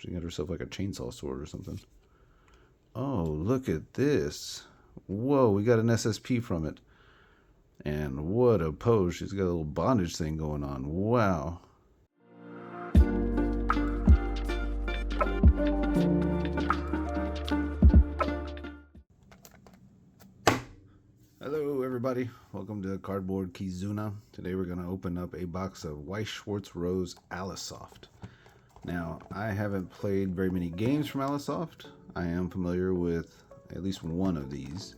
She got herself like a chainsaw sword or something. Oh, look at this. Whoa, we got an SSP from it. And what a pose. She's got a little bondage thing going on. Wow. Hello everybody, welcome to Cardboard Kizuna. Today we're going to open up a box of Weiss Schwarz Rose ALICESOFT. Now, I haven't played very many games from ALICESOFT. I am familiar with at least one of these.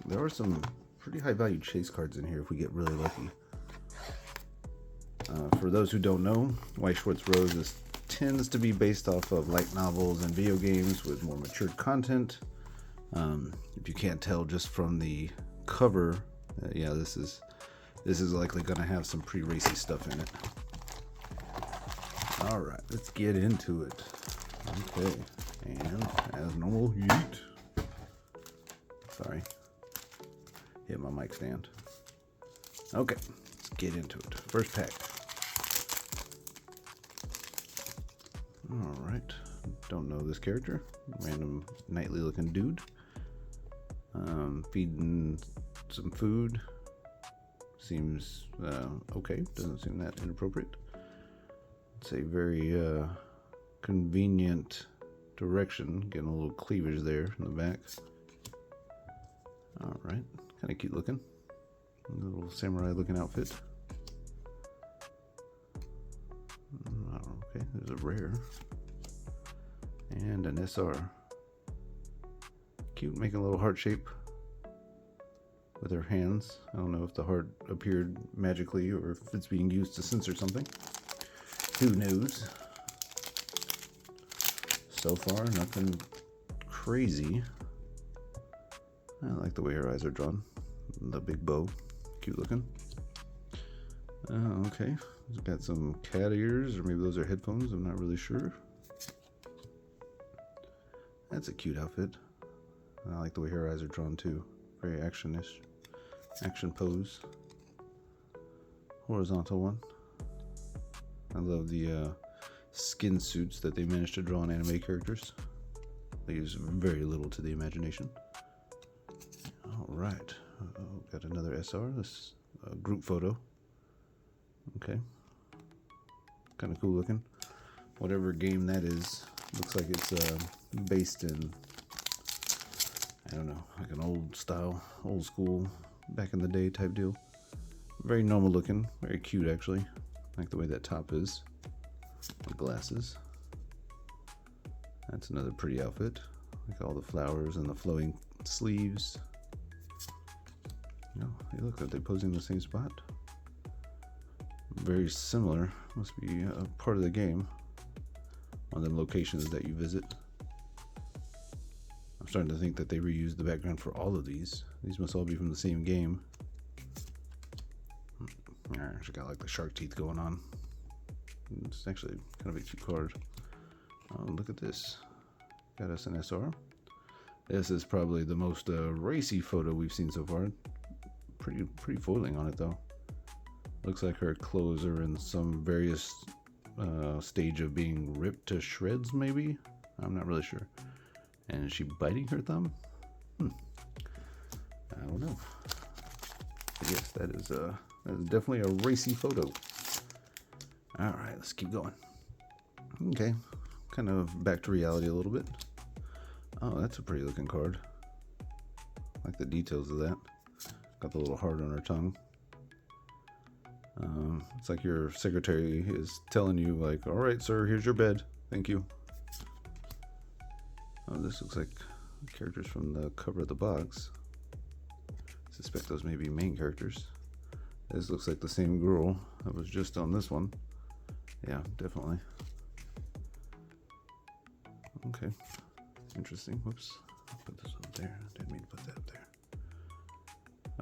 There are some pretty high value chase cards in here if we get really lucky. For those who don't know, Weiss Schwarz Rose tends to be based off of light novels and video games with more matured content. If you can't tell just from the cover, yeah, this is likely going to have some pretty racy stuff in it. All right, let's get into it. Okay, and as normal, yeet. Sorry, hit my mic stand. Okay, let's get into it. First pack. All right, don't know this character. Random knightly looking dude. Feeding some food. Seems okay. Doesn't seem that inappropriate. It's a very convenient direction. Getting a little cleavage there in the back. All right, kind of cute looking. A little samurai looking outfit. Okay, there's a rare and an SR. Cute, making a little heart shape with her hands. I don't know if the heart appeared magically or if it's being used to censor something. Who knows? So far, nothing crazy. I like the way her eyes are drawn. The big bow, cute looking. Okay, it's got some cat ears, or maybe those are headphones, I'm not really sure. That's a cute outfit. I like the way her eyes are drawn too. Very action-ish. Action pose. Horizontal one. I love the skin suits that they managed to draw on anime characters. Leaves very little to the imagination. Alright. Got another SR. This group photo. Okay. Kind of cool looking. Whatever game that is. Looks like it's based in, I don't know, like an old style, old school, back in the day type deal. Very normal looking, very cute actually. Like the way that top is. The glasses. That's another pretty outfit. Like all the flowers and the flowing sleeves. No, hey, look, are they posing in the same spot? Very similar. Must be a part of the game. One of the locations that you visit. I'm starting to think that they reused the background for all of these. These must all be from the same game. Actually got like the shark teeth going on. It's actually kind of a cute card. Oh, look at this. Got us an SR. This is probably the most racy photo we've seen so far. Pretty foiling on it though. Looks like her clothes are in some various stage of being ripped to shreds, maybe? I'm not really sure. And is she biting her thumb? I don't know. But yes, that is definitely a racy photo. Alright, let's keep going. Okay, kind of back to reality a little bit. Oh, that's a pretty looking card. I like the details of that. Got the little heart on her tongue. It's like your secretary is telling you, like, all right, sir, here's your bed. Thank you. Oh, this looks like characters from the cover of the box. I suspect those may be main characters. This looks like the same girl that was just on this one. Yeah, definitely. Okay. Interesting. Whoops. I'll put this up there. Didn't mean to put that up there.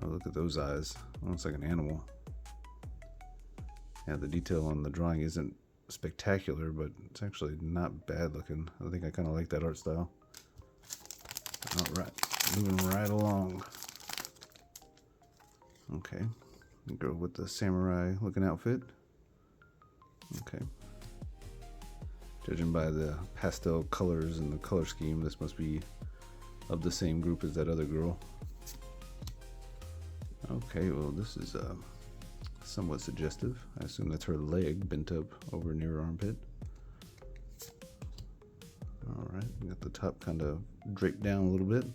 Oh, look at those eyes. Almost like an animal. Yeah, the detail on the drawing isn't spectacular, but it's actually not bad looking. I think I kind of like that art style. All right, moving right along. Okay, go with the samurai looking outfit. Okay. Judging by the pastel colors and the color scheme, this must be of the same group as that other girl. Okay, well this is somewhat suggestive. I assume that's her leg bent up over near her armpit. Alright, we got the top kind of draped down a little bit.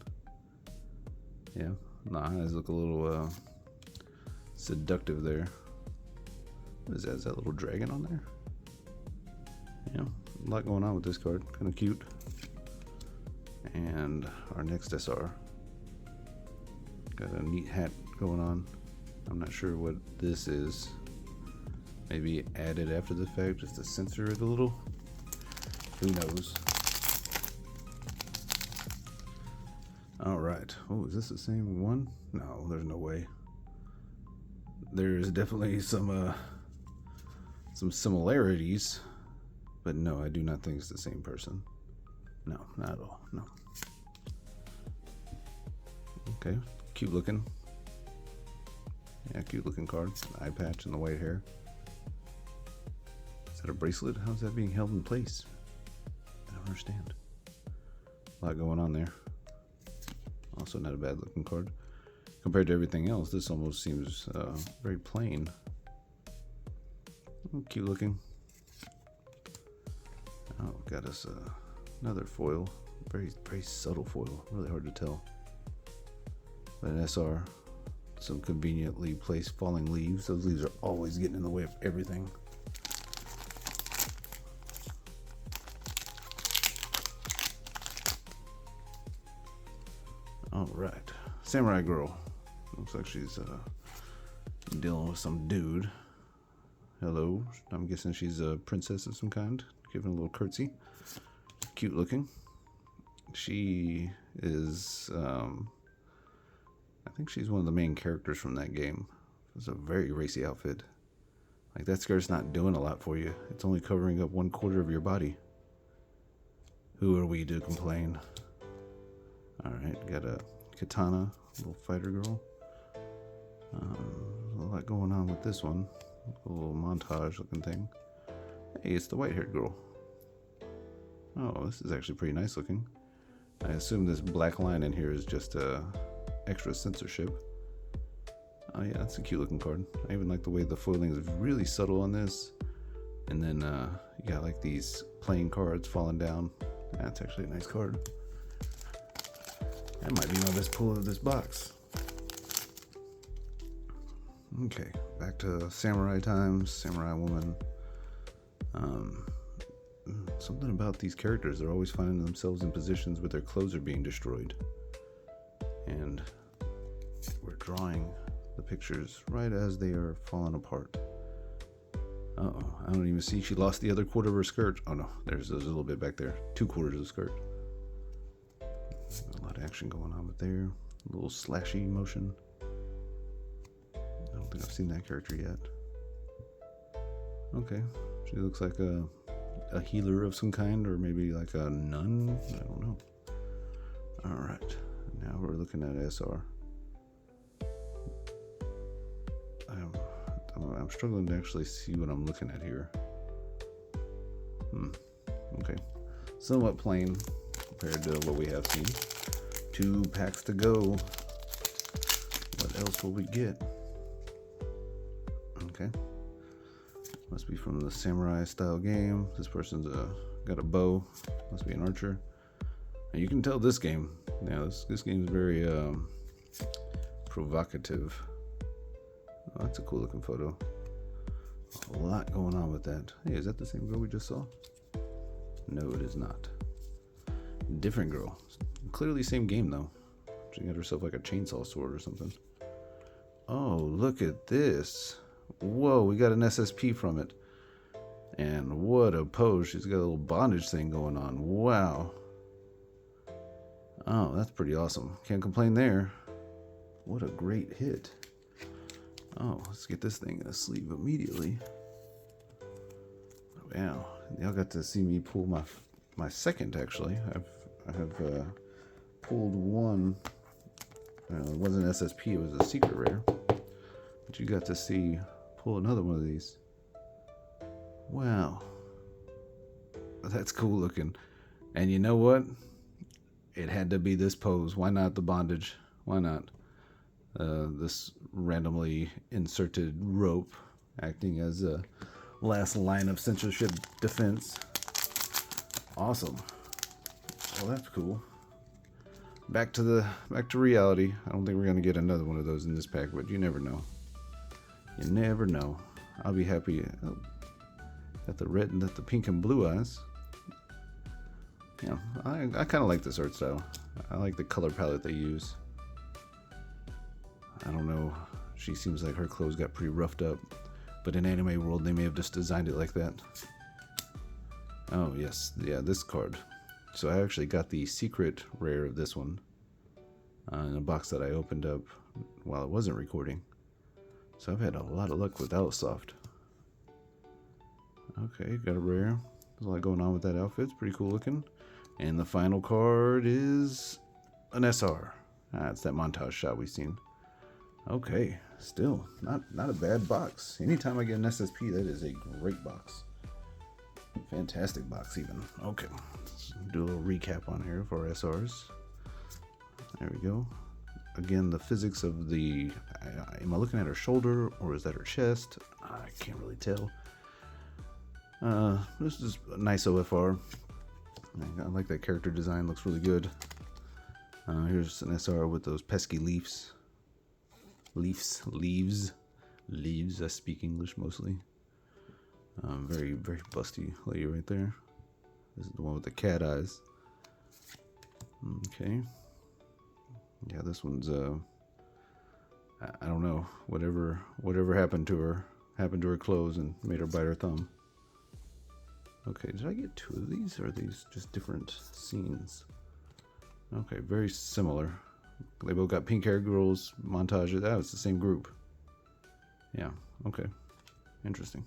Yeah, the eyes look a little seductive there. What is that? Is that little dragon on there? Yeah, a lot going on with this card. Kind of cute. And our next SR. Got a neat hat going on. I'm not sure what this is. Maybe added after the fact just to censor it a little. Who knows? Alright. Oh, is this the same one? No, there's no way. There's definitely some similarities, but no, I do not think it's the same person. No, not at all. No. Okay, cute looking. Yeah, cute looking card. The eye patch and the white hair. Is that a bracelet? How's that being held in place? I don't understand. A lot going on there. Also not a bad looking card. Compared to everything else, this almost seems very plain. Oh, cute looking. Oh, got us another foil. Very, very subtle foil. Really hard to tell. But an SR. Some conveniently placed falling leaves. Those leaves are always getting in the way of everything. All right, Samurai Girl. Looks like she's dealing with some dude. Hello, I'm guessing she's a princess of some kind. Giving a little curtsy. Cute looking. She is, I think she's one of the main characters from that game. It's a very racy outfit. Like, that skirt's not doing a lot for you. It's only covering up 1/4 of your body. Who are we to complain? Alright, got a katana, little fighter girl. A lot going on with this one. A little montage looking thing. Hey, it's the white haired girl. Oh, this is actually pretty nice looking. I assume this black line in here is just extra censorship. Oh yeah, that's a cute looking card. I even like the way the foiling is really subtle on this. And then you got like these playing cards falling down. That's actually a nice card. That might be my best pull of this box. Okay, back to samurai times, samurai woman. Something about these characters, they're always finding themselves in positions where their clothes are being destroyed. And we're drawing the pictures right as they are falling apart. Uh-oh, I don't even see, she lost the other 1/4 of her skirt. Oh no, there's a little bit back there. 2/4 of the skirt. A lot of action going on with there. A little slashy motion. I don't think I've seen that character yet. Okay, she looks like a healer of some kind, or maybe like a nun. I don't know. All right, now we're looking at SR. I'm struggling to actually see what I'm looking at here. Okay, somewhat plain compared to what we have seen. 2 packs to go. What else will we get? Okay, must be from the samurai style game. This person's got a bow. Must be an archer. And you can tell this game. Yeah, this game is very provocative. Oh, that's a cool looking photo. A lot going on with that. Hey, is that the same girl we just saw? No, it is not. Different girl. Clearly same game though. She got herself like a chainsaw sword or something. Oh, look at this. Whoa, we got an SSP from it. And what a pose. She's got a little bondage thing going on. Wow. Oh, that's pretty awesome. Can't complain there. What a great hit. Oh, let's get this thing in a sleeve immediately. Wow, y'all got to see me pull my second actually. I have pulled one. It wasn't SSP, it was a secret rare. But you got to see pull another one of these. Wow. That's cool looking. And you know what? It had to be this pose. Why not the bondage? Why not? This randomly inserted rope acting as a last line of censorship defense. Awesome. Well, that's cool. Back to reality. I don't think we're gonna get another one of those in this pack, but you never know. You never know. I'll be happy. Oh, got the red and the pink and blue eyes. Yeah, I kind of like this art style. I like the color palette they use. I don't know. She seems like her clothes got pretty roughed up, but in anime world they may have just designed it like that. Oh yes, yeah, this card. So I actually got the secret rare of this one in a box that I opened up while I wasn't recording. So I've had a lot of luck with ALICESOFT. Okay, got a rare. There's a lot going on with that outfit. It's pretty cool looking. And the final card is an SR. It's that montage shot we've seen. Okay, still not a bad box. Anytime I get an SSP, that is a great box. Fantastic box even. Okay, let's do a little recap on here for SRs. There we go. Again, the physics of the, am I looking at her shoulder or is that her chest? I can't really tell. This is a nice OFR. I like that character design, looks really good. Here's an SR with those pesky leaves. Leaves, I speak English mostly. Very busty lady right there. This is the one with the cat eyes. Okay. Yeah, this one's I don't know. Whatever happened to her clothes and made her bite her thumb. Okay, did I get two of these, or are these just different scenes? Okay, very similar. They both got pink hair girls, montage. That was the same group. Yeah, okay. Interesting.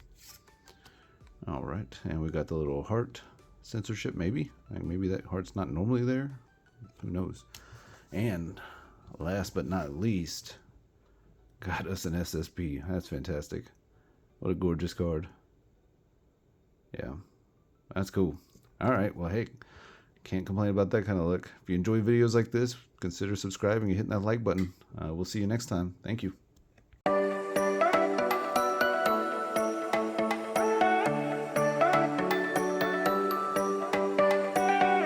Alright, and we got the little heart censorship, maybe? Like maybe that heart's not normally there? Who knows? And last but not least, got us an SSP. That's fantastic. What a gorgeous card. Yeah, that's cool. Alright, well hey, can't complain about that kind of luck. If you enjoy videos like this, consider subscribing and hitting that like button. We'll see you next time. Thank you.